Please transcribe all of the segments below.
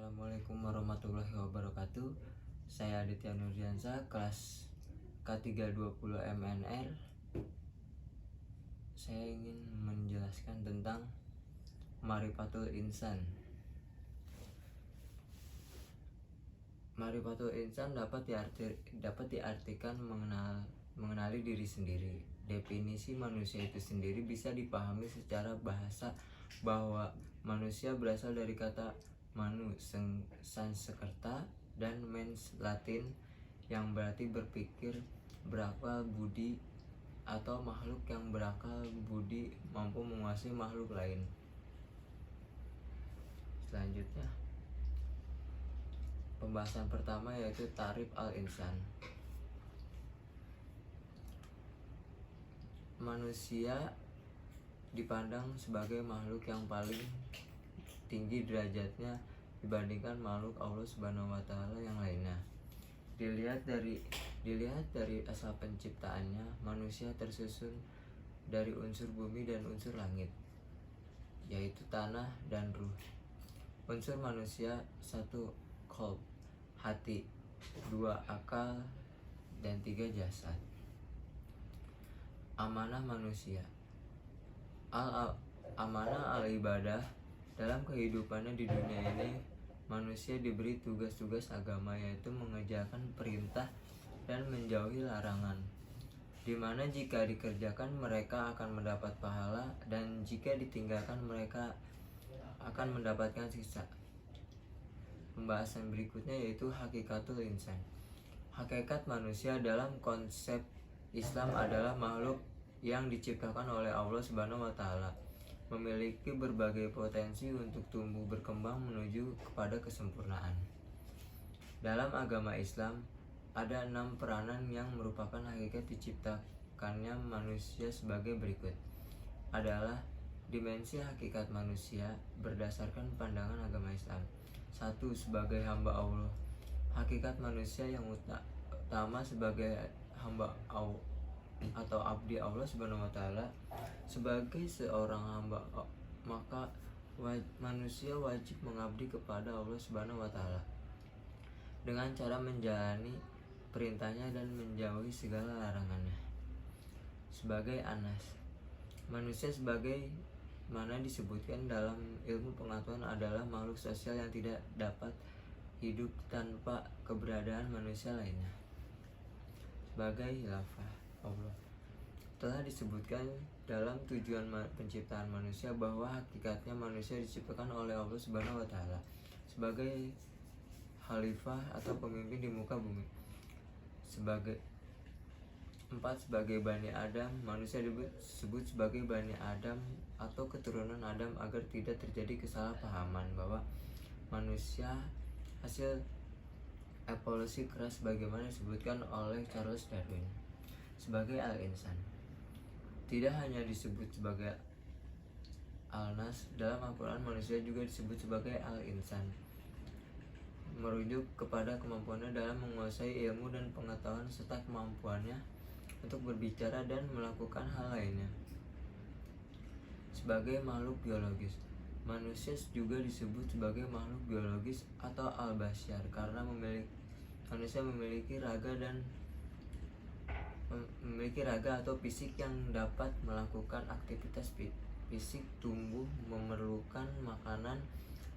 Assalamualaikum warahmatullahi wabarakatuh. Saya Aditya Nurdiansa, kelas K320 MNR. Saya ingin menjelaskan tentang Ma'rifatul Insan. Ma'rifatul Insan dapat diartikan mengenali diri sendiri. Definisi manusia itu sendiri bisa dipahami secara bahasa bahwa manusia berasal dari kata manu Sanskerta dan mens Latin yang berarti berpikir, berakal, budi, atau makhluk yang berakal, budi, mampu menguasai makhluk lain. Selanjutnya, pembahasan pertama yaitu Ta'rif al-Insan. Manusia dipandang sebagai makhluk yang paling tinggi derajatnya dibandingkan makhluk Allah Subhanahu wa taala yang lainnya. Dilihat dari asal penciptaannya, manusia tersusun dari unsur bumi dan unsur langit, yaitu tanah dan ruh. Unsur manusia: 1. Qalb, hati; 2. Akal; dan 3. Jasad. Amanah manusia. Amanah al-ibadah. Dalam kehidupannya di dunia ini, manusia diberi tugas-tugas agama, yaitu mengerjakan perintah dan menjauhi larangan, di mana jika dikerjakan mereka akan mendapat pahala, dan jika ditinggalkan mereka akan mendapatkan siksa. Pembahasan berikutnya yaitu Hakikatul Insan. Hakikat manusia dalam konsep Islam adalah makhluk yang diciptakan oleh Allah Subhanahu wa taala, memiliki berbagai potensi untuk tumbuh berkembang menuju kepada kesempurnaan. Dalam agama Islam, ada 6 peranan yang merupakan hakikat diciptakannya manusia sebagai berikut. Adalah dimensi hakikat manusia berdasarkan pandangan agama Islam. 1. Sebagai hamba Allah. Hakikat manusia yang utama sebagai hamba Allah atau abdi Allah Subhanahu wa taala. Sebagai seorang hamba, maka manusia wajib mengabdi kepada Allah Subhanahu wa taala dengan cara menjalani perintahnya dan menjauhi segala larangannya. Sebagai Anas, manusia sebagai mana disebutkan dalam ilmu pengetahuan adalah makhluk sosial yang tidak dapat hidup tanpa keberadaan manusia lainnya. Sebagai Khilafah Allah, telah disebutkan dalam tujuan penciptaan manusia bahwa hakikatnya manusia diciptakan oleh Allah Subhanahu wa taala sebagai khalifah atau pemimpin di muka bumi. Sebagai Bani Adam, manusia disebut sebagai Bani Adam atau keturunan Adam agar tidak terjadi kesalahpahaman bahwa manusia hasil evolusi keras sebagaimana disebutkan oleh Charles Darwin. Sebagai Al-Insan, tidak hanya disebut sebagai Al-Nas, dalam Al-Quran manusia juga disebut sebagai Al-Insan, merujuk kepada kemampuannya dalam menguasai ilmu dan pengetahuan serta kemampuannya untuk berbicara dan melakukan hal lainnya. Sebagai makhluk biologis, manusia juga disebut sebagai makhluk biologis atau al-basyar karena manusia memiliki raga atau fisik yang dapat melakukan aktivitas fisik, tumbuh, memerlukan makanan,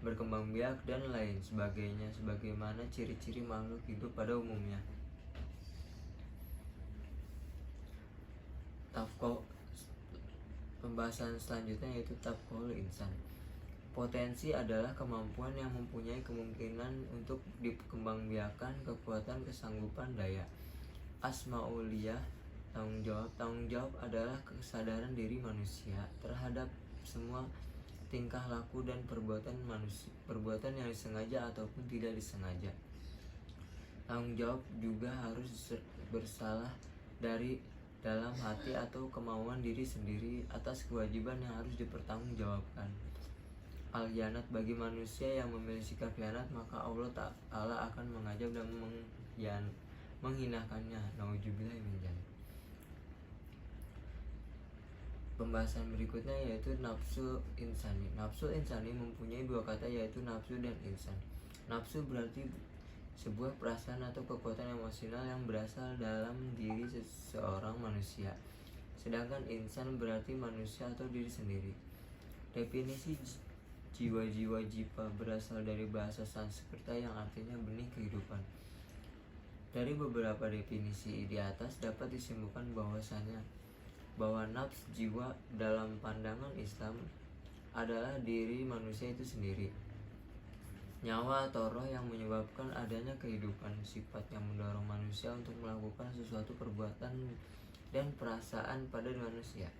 berkembang biak, dan lain sebagainya sebagaimana ciri-ciri makhluk hidup pada umumnya. Pembahasan selanjutnya yaitu Tafqul Insan. Potensi adalah kemampuan yang mempunyai kemungkinan untuk dikembangbiakan, kekuatan, kesanggupan, daya. Asmauliyah, tanggung jawab. Tanggung jawab adalah kesadaran diri manusia terhadap semua tingkah laku dan perbuatan yang disengaja ataupun tidak disengaja. Tanggung jawab juga harus bersalah dari dalam hati atau kemauan diri sendiri atas kewajiban yang harus dipertanggungjawabkan. Al-Khianat, bagi manusia yang memilih sikap khianat, maka Allah Ta'ala akan mengajab dan menghinakannya. Nauzubillah min dzalik. Pembahasan berikutnya yaitu nafsu insani. Nafsu insani mempunyai 2 kata yaitu nafsu dan insan. Nafsu berarti sebuah perasaan atau kekuatan emosional yang berasal dalam diri seseorang manusia. Sedangkan insan berarti manusia atau diri sendiri. Definisi jiwa jipa berasal dari bahasa Sanskerta yang artinya benih kehidupan. Dari beberapa definisi di atas dapat disimpulkan bahwa nafs jiwa dalam pandangan Islam adalah diri manusia itu sendiri, nyawa atau roh yang menyebabkan adanya kehidupan, sifat yang mendorong manusia untuk melakukan sesuatu perbuatan dan perasaan pada manusia.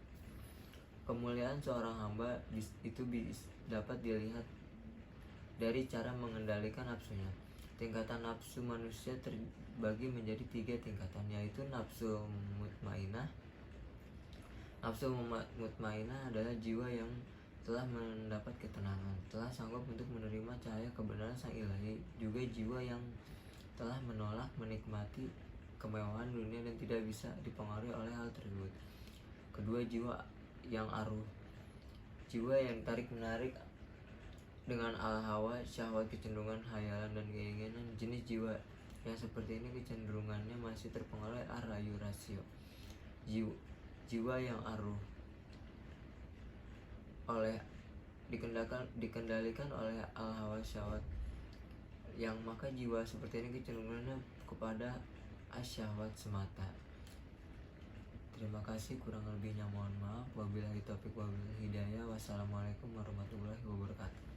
Kemuliaan seorang hamba itu dapat dilihat dari cara mengendalikan nafsunya. Tingkatan nafsu manusia terbagi menjadi 3 tingkatan, yaitu nafsu mutmainah. Nafsu mutmainah adalah jiwa yang telah mendapat ketenangan, telah sanggup untuk menerima cahaya kebenaran sang ilahi, juga jiwa yang telah menolak menikmati kemewahan dunia dan tidak bisa dipengaruhi oleh hal tersebut. Kedua, jiwa yang aruh, jiwa yang tarik-menarik dengan al-hawa, syahwat, kecenderungan, hayalan, dan keinginan. Jenis jiwa yang seperti ini kecenderungannya masih terpengaruh ar-rayu rasio. Jiwa yang aruh dikendalikan oleh al-hawa, syahwat, yang maka jiwa seperti ini kecenderungannya kepada asyahwat semata. Terima kasih, kurang lebihnya mohon maaf. Wabillahi taufiq wal hidayah. Wassalamualaikum warahmatullahi wabarakatuh.